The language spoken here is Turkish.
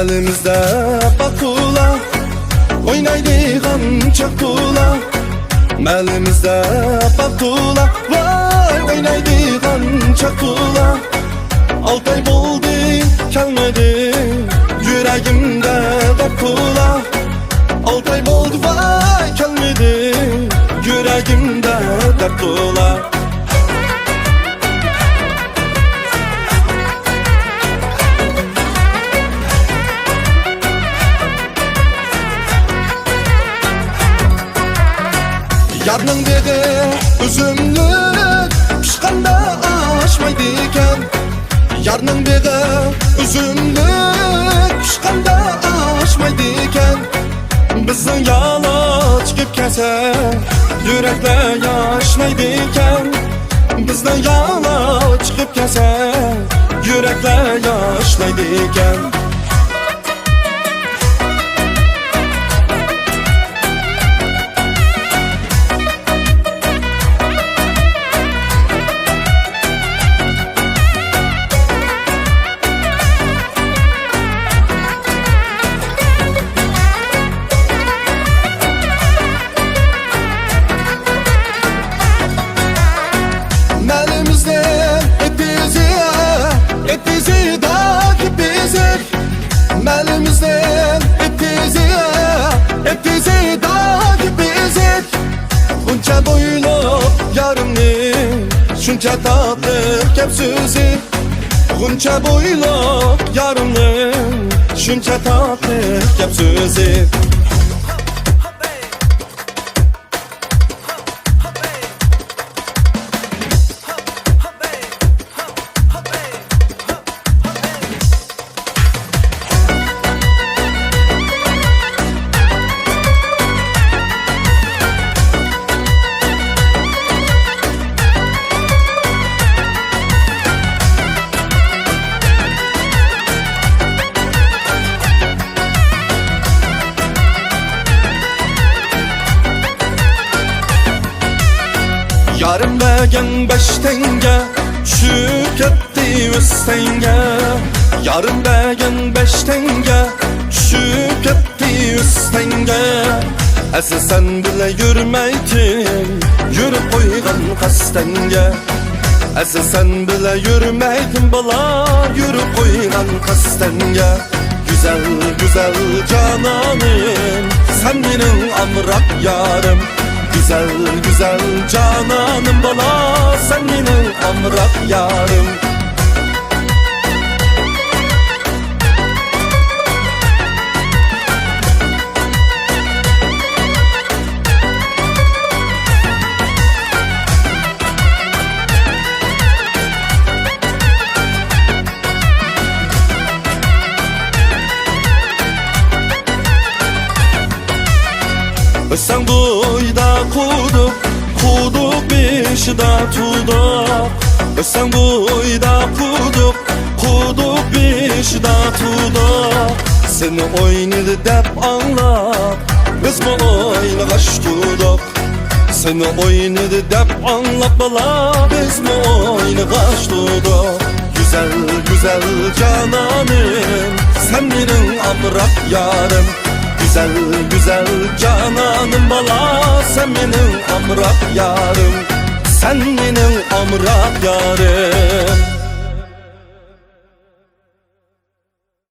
Elimizde bakula, oynaydigan çakula. Elimizde bakula, vay oynaydigan çakula. 6 ay oldu gelmedi, yüreğimde bakula. 6 ay oldu vay gelmedi, yüreğimde bakula. Yarның dedi üzümlük pişkanda aşmaydı iken. Yarның dedi üzümlük pişkanda aşmaydı iken. Bizning yo'l chiqib kelsa yuraklar yaşmaydı iken. Bizning yo'l chiqib kelsa yuraklar yaşmaydı iken. Elimizden epizi dağ gibizik. Bunca boyluk yarımni, şunca tatlı kepsüzi. Bunca boyluk yarımni, şunca tatlı kepsüzi. Yarım bergen 5 tenge, düşüp ketdi 100 tenge. Yarım bergen 5 tenge, düşüp ketdi 100 tenge. Asıl sen bile yürümeydin, yürüp koygan kastenge. Asıl sen bile yürümeydin bala, yürüp koygan kastenge. Güzel güzel cananım, sen benim amrak yarım. Güzel güzel cananım bala, sen benim amrak yarım. Sen buyda kuduk, kuduk beşida tuduk. Sen buyda kuduk, kuduk beşida tuduk. Seni oynadı dep anlap, biz mi oynagaş tuduk. Seni oynadı dep anlap bala, biz mi oynagaş tuduk. Güzel güzel cananım, sen benim amrak yarım. Güzel güzel cananım bala, sen benim amrak yarım. Sen benim amrak yarım.